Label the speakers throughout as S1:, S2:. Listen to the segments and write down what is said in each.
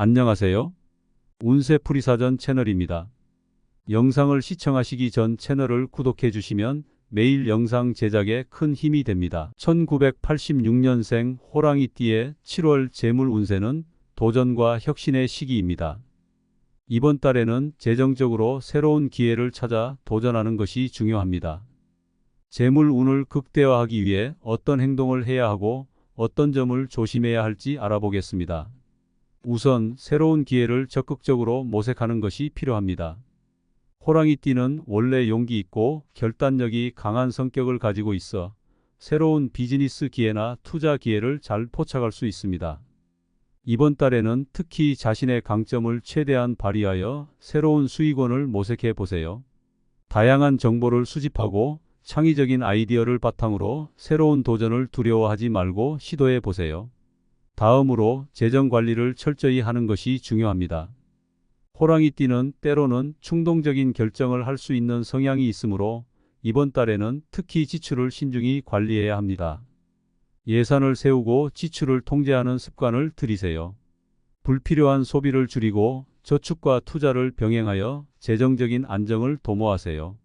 S1: 안녕하세요. 운세풀이사전 채널입니다. 영상을 시청하시기 전 채널을 구독해 주시면 매일 영상 제작에 큰 힘이 됩니다. 1986년생 호랑이띠의 7월 재물 운세는 도전과 혁신의 시기입니다. 이번 달에는 재정적으로 새로운 기회를 찾아 도전하는 것이 중요합니다. 재물 운을 극대화하기 위해 어떤 행동을 해야 하고 어떤 점을 조심해야 할지 알아보겠습니다. 우선 새로운 기회를 적극적으로 모색하는 것이 필요합니다. 호랑이띠는 원래 용기 있고 결단력이 강한 성격을 가지고 있어 새로운 비즈니스 기회나 투자 기회를 잘 포착할 수 있습니다. 이번 달에는 특히 자신의 강점을 최대한 발휘하여 새로운 수익원을 모색해 보세요. 다양한 정보를 수집하고 창의적인 아이디어를 바탕으로 새로운 도전을 두려워하지 말고 시도해 보세요. 다음으로 재정 관리를 철저히 하는 것이 중요합니다. 호랑이띠는 때로는 충동적인 결정을 할 수 있는 성향이 있으므로 이번 달에는 특히 지출을 신중히 관리해야 합니다. 예산을 세우고 지출을 통제하는 습관을 들이세요. 불필요한 소비를 줄이고 저축과 투자를 병행하여 재정적인 안정을 도모하세요.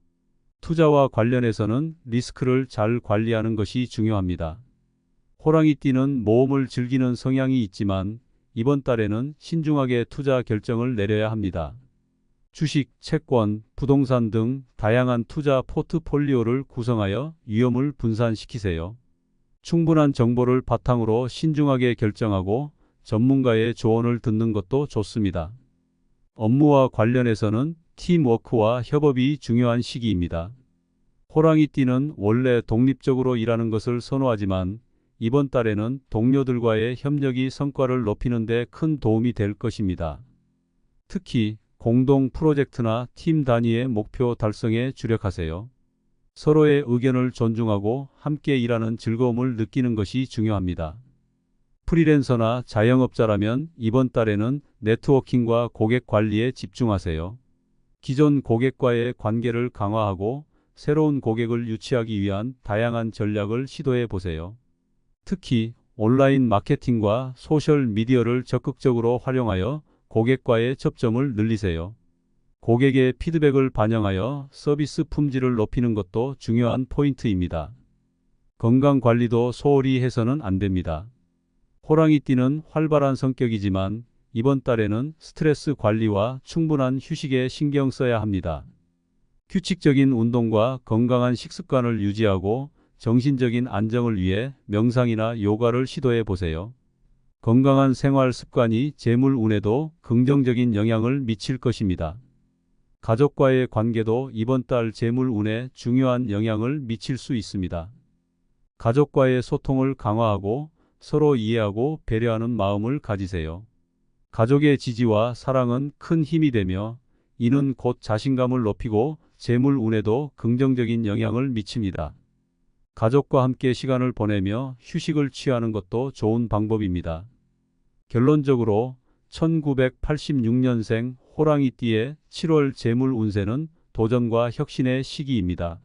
S1: 투자와 관련해서는 리스크를 잘 관리하는 것이 중요합니다. 호랑이띠는 모험을 즐기는 성향이 있지만 이번 달에는 신중하게 투자 결정을 내려야 합니다. 주식, 채권, 부동산 등 다양한 투자 포트폴리오를 구성하여 위험을 분산시키세요. 충분한 정보를 바탕으로 신중하게 결정하고 전문가의 조언을 듣는 것도 좋습니다. 업무와 관련해서는 팀워크와 협업이 중요한 시기입니다. 호랑이띠는 원래 독립적으로 일하는 것을 선호하지만 이번 달에는 동료들과의 협력이 성과를 높이는 데 큰 도움이 될 것입니다. 특히 공동 프로젝트나 팀 단위의 목표 달성에 주력하세요. 서로의 의견을 존중하고 함께 일하는 즐거움을 느끼는 것이 중요합니다. 프리랜서나 자영업자라면 이번 달에는 네트워킹과 고객 관리에 집중하세요. 기존 고객과의 관계를 강화하고 새로운 고객을 유치하기 위한 다양한 전략을 시도해 보세요. 특히 온라인 마케팅과 소셜 미디어를 적극적으로 활용하여 고객과의 접점을 늘리세요. 고객의 피드백을 반영하여 서비스 품질을 높이는 것도 중요한 포인트입니다. 건강 관리도 소홀히 해서는 안 됩니다. 호랑이띠는 활발한 성격이지만 이번 달에는 스트레스 관리와 충분한 휴식에 신경 써야 합니다. 규칙적인 운동과 건강한 식습관을 유지하고 정신적인 안정을 위해 명상이나 요가를 시도해 보세요. 건강한 생활 습관이 재물 운에도 긍정적인 영향을 미칠 것입니다. 가족과의 관계도 이번 달 재물 운에 중요한 영향을 미칠 수 있습니다. 가족과의 소통을 강화하고 서로 이해하고 배려하는 마음을 가지세요. 가족의 지지와 사랑은 큰 힘이 되며 이는 곧 자신감을 높이고 재물 운에도 긍정적인 영향을 미칩니다. 가족과 함께 시간을 보내며 휴식을 취하는 것도 좋은 방법입니다. 결론적으로 1986년생 호랑이띠의 7월 재물 운세는 도전과 혁신의 시기입니다.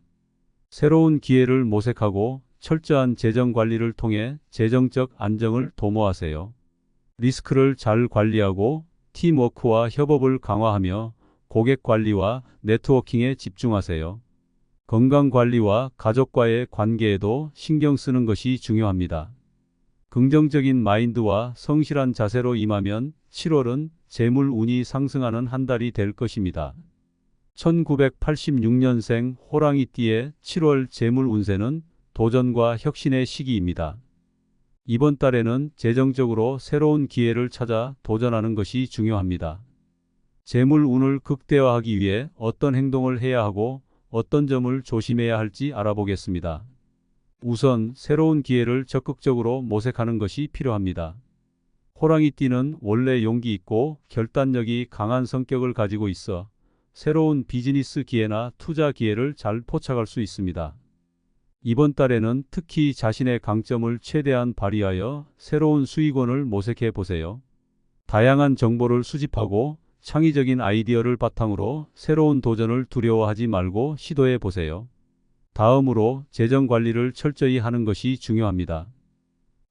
S1: 새로운 기회를 모색하고 철저한 재정 관리를 통해 재정적 안정을 도모하세요. 리스크를 잘 관리하고 팀워크와 협업을 강화하며 고객 관리와 네트워킹에 집중하세요. 건강관리와 가족과의 관계에도 신경 쓰는 것이 중요합니다. 긍정적인 마인드와 성실한 자세로 임하면 7월은 재물 운이 상승하는 한 달이 될 것입니다. 1986년생 호랑이띠의 7월 재물 운세는 도전과 혁신의 시기입니다. 이번 달에는 재정적으로 새로운 기회를 찾아 도전하는 것이 중요합니다. 재물 운을 극대화하기 위해 어떤 행동을 해야 하고 어떤 점을 조심해야 할지 알아보겠습니다. 우선 새로운 기회를 적극적으로 모색하는 것이 필요합니다. 호랑이띠는 원래 용기 있고 결단력이 강한 성격을 가지고 있어 새로운 비즈니스 기회나 투자 기회를 잘 포착할 수 있습니다. 이번 달에는 특히 자신의 강점을 최대한 발휘하여 새로운 수익원을 모색해 보세요. 다양한 정보를 수집하고 창의적인 아이디어를 바탕으로 새로운 도전을 두려워하지 말고 시도해 보세요. 다음으로 재정 관리를 철저히 하는 것이 중요합니다.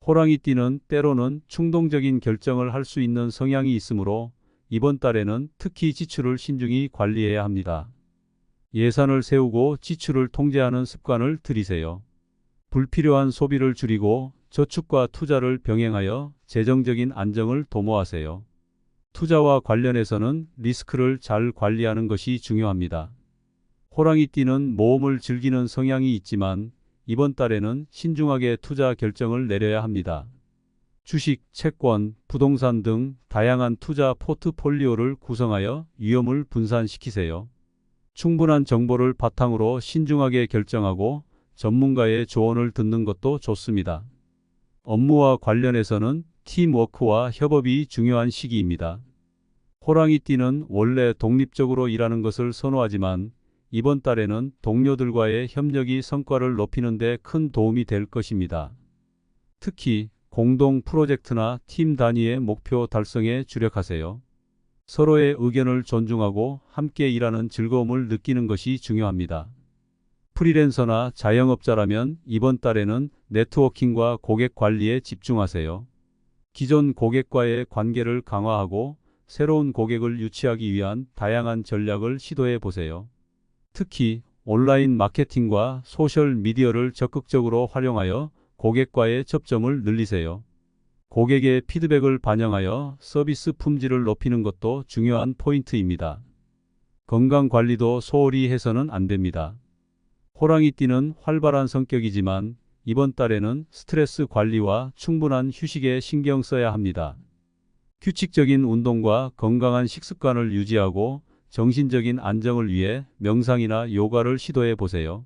S1: 호랑이띠는 때로는 충동적인 결정을 할 수 있는 성향이 있으므로 이번 달에는 특히 지출을 신중히 관리해야 합니다. 예산을 세우고 지출을 통제하는 습관을 들이세요. 불필요한 소비를 줄이고 저축과 투자를 병행하여 재정적인 안정을 도모하세요. 투자와 관련해서는 리스크를 잘 관리하는 것이 중요합니다. 호랑이띠는 모험을 즐기는 성향이 있지만 이번 달에는 신중하게 투자 결정을 내려야 합니다. 주식, 채권, 부동산 등 다양한 투자 포트폴리오를 구성하여 위험을 분산시키세요. 충분한 정보를 바탕으로 신중하게 결정하고 전문가의 조언을 듣는 것도 좋습니다. 업무와 관련해서는 팀워크와 협업이 중요한 시기입니다. 호랑이띠는 원래 독립적으로 일하는 것을 선호하지만 이번 달에는 동료들과의 협력이 성과를 높이는 데 큰 도움이 될 것입니다. 특히 공동 프로젝트나 팀 단위의 목표 달성에 주력하세요. 서로의 의견을 존중하고 함께 일하는 즐거움을 느끼는 것이 중요합니다. 프리랜서나 자영업자라면 이번 달에는 네트워킹과 고객 관리에 집중하세요. 기존 고객과의 관계를 강화하고 새로운 고객을 유치하기 위한 다양한 전략을 시도해 보세요. 특히 온라인 마케팅과 소셜 미디어를 적극적으로 활용하여 고객과의 접점을 늘리세요. 고객의 피드백을 반영하여 서비스 품질을 높이는 것도 중요한 포인트입니다. 건강 관리도 소홀히 해서는 안 됩니다. 호랑이띠는 활발한 성격이지만 이번 달에는 스트레스 관리와 충분한 휴식에 신경 써야 합니다. 규칙적인 운동과 건강한 식습관을 유지하고 정신적인 안정을 위해 명상이나 요가를 시도해 보세요.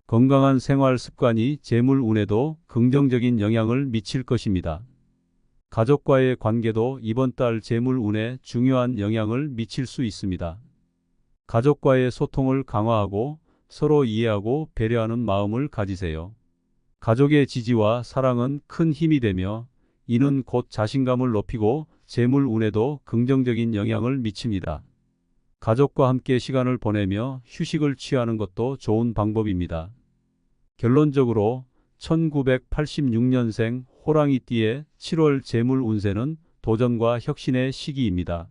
S1: 건강한 생활 습관이 재물 운에도 긍정적인 영향을 미칠 것입니다. 가족과의 관계도 이번 달 재물 운에 중요한 영향을 미칠 수 있습니다. 가족과의 소통을 강화하고 서로 이해하고 배려하는 마음을 가지세요. 가족의 지지와 사랑은 큰 힘이 되며 이는 곧 자신감을 높이고 재물 운에도 긍정적인 영향을 미칩니다. 가족과 함께 시간을 보내며 휴식을 취하는 것도 좋은 방법입니다. 결론적으로 1986년생 호랑이띠의 7월 재물 운세는 도전과 혁신의 시기입니다.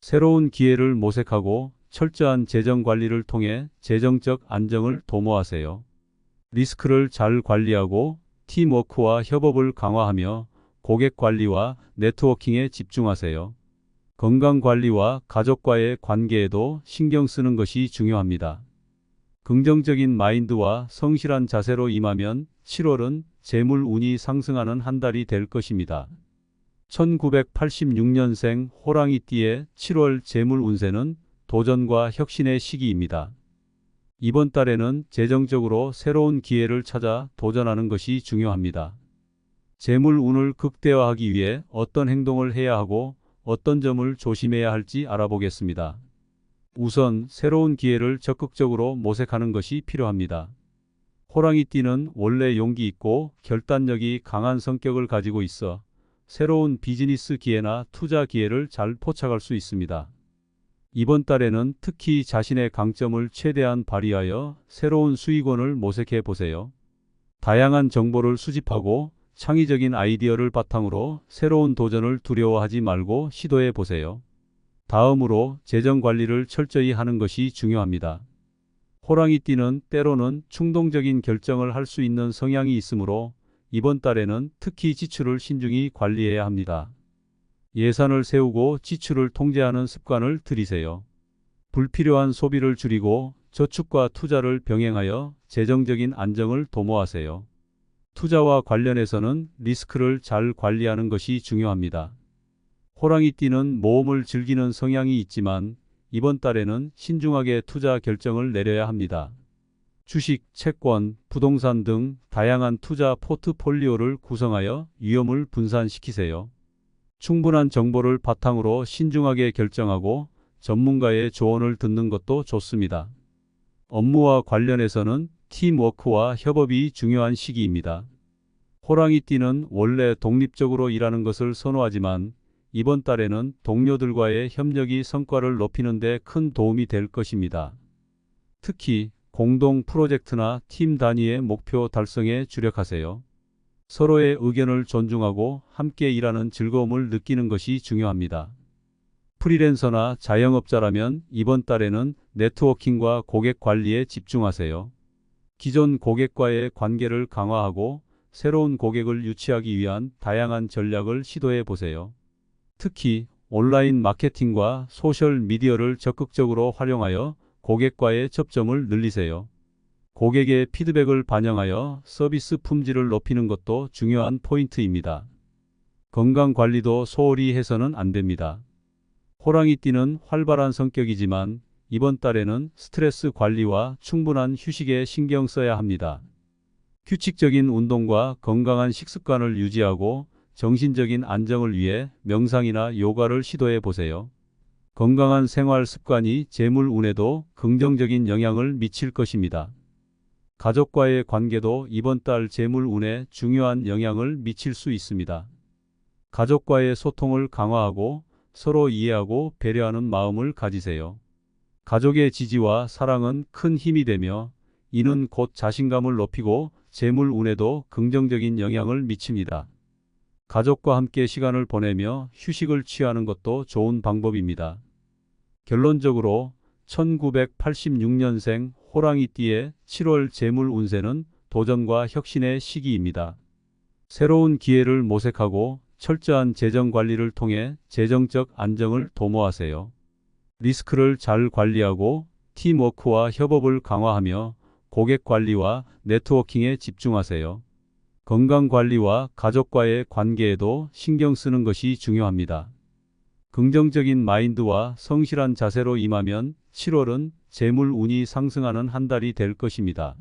S1: 새로운 기회를 모색하고 철저한 재정 관리를 통해 재정적 안정을 도모하세요. 리스크를 잘 관리하고 팀워크와 협업을 강화하며 고객 관리와 네트워킹에 집중하세요. 건강 관리와 가족과의 관계에도 신경 쓰는 것이 중요합니다. 긍정적인 마인드와 성실한 자세로 임하면 7월은 재물 운이 상승하는 한 달이 될 것입니다. 1986년생 호랑이띠의 7월 재물 운세는 도전과 혁신의 시기입니다. 이번 달에는 재정적으로 새로운 기회를 찾아 도전하는 것이 중요합니다. 재물 운을 극대화하기 위해 어떤 행동을 해야 하고 어떤 점을 조심해야 할지 알아보겠습니다. 우선 새로운 기회를 적극적으로 모색하는 것이 필요합니다. 호랑이띠는 원래 용기 있고 결단력이 강한 성격을 가지고 있어 새로운 비즈니스 기회나 투자 기회를 잘 포착할 수 있습니다. 이번 달에는 특히 자신의 강점을 최대한 발휘하여 새로운 수익원을 모색해 보세요. 다양한 정보를 수집하고 창의적인 아이디어를 바탕으로 새로운 도전을 두려워하지 말고 시도해 보세요. 다음으로 재정 관리를 철저히 하는 것이 중요합니다. 호랑이띠는 때로는 충동적인 결정을 할 수 있는 성향이 있으므로 이번 달에는 특히 지출을 신중히 관리해야 합니다. 예산을 세우고 지출을 통제하는 습관을 들이세요. 불필요한 소비를 줄이고 저축과 투자를 병행하여 재정적인 안정을 도모하세요. 투자와 관련해서는 리스크를 잘 관리하는 것이 중요합니다. 호랑이띠는 모험을 즐기는 성향이 있지만 이번 달에는 신중하게 투자 결정을 내려야 합니다. 주식, 채권, 부동산 등 다양한 투자 포트폴리오를 구성하여 위험을 분산시키세요. 충분한 정보를 바탕으로 신중하게 결정하고 전문가의 조언을 듣는 것도 좋습니다. 업무와 관련해서는 팀워크와 협업이 중요한 시기입니다. 호랑이띠는 원래 독립적으로 일하는 것을 선호하지만 이번 달에는 동료들과의 협력이 성과를 높이는 데 큰 도움이 될 것입니다. 특히 공동 프로젝트나 팀 단위의 목표 달성에 주력하세요. 서로의 의견을 존중하고 함께 일하는 즐거움을 느끼는 것이 중요합니다. 프리랜서나 자영업자라면 이번 달에는 네트워킹과 고객 관리에 집중하세요. 기존 고객과의 관계를 강화하고 새로운 고객을 유치하기 위한 다양한 전략을 시도해 보세요. 특히 온라인 마케팅과 소셜 미디어를 적극적으로 활용하여 고객과의 접점을 늘리세요. 고객의 피드백을 반영하여 서비스 품질을 높이는 것도 중요한 포인트입니다. 건강 관리도 소홀히 해서는 안 됩니다. 호랑이띠는 활발한 성격이지만 이번 달에는 스트레스 관리와 충분한 휴식에 신경 써야 합니다. 규칙적인 운동과 건강한 식습관을 유지하고 정신적인 안정을 위해 명상이나 요가를 시도해 보세요. 건강한 생활 습관이 재물 운에도 긍정적인 영향을 미칠 것입니다. 가족과의 관계도 이번 달 재물 운에 중요한 영향을 미칠 수 있습니다. 가족과의 소통을 강화하고 서로 이해하고 배려하는 마음을 가지세요. 가족의 지지와 사랑은 큰 힘이 되며 이는 곧 자신감을 높이고 재물 운에도 긍정적인 영향을 미칩니다. 가족과 함께 시간을 보내며 휴식을 취하는 것도 좋은 방법입니다. 결론적으로 1986년생 호랑이띠의 7월 재물 운세는 도전과 혁신의 시기입니다. 새로운 기회를 모색하고 철저한 재정 관리를 통해 재정적 안정을 도모하세요. 리스크를 잘 관리하고 팀워크와 협업을 강화하며 고객 관리와 네트워킹에 집중하세요. 건강 관리와 가족과의 관계에도 신경 쓰는 것이 중요합니다. 긍정적인 마인드와 성실한 자세로 임하면 7월은 재물 운이 상승하는 한 달이 될 것입니다.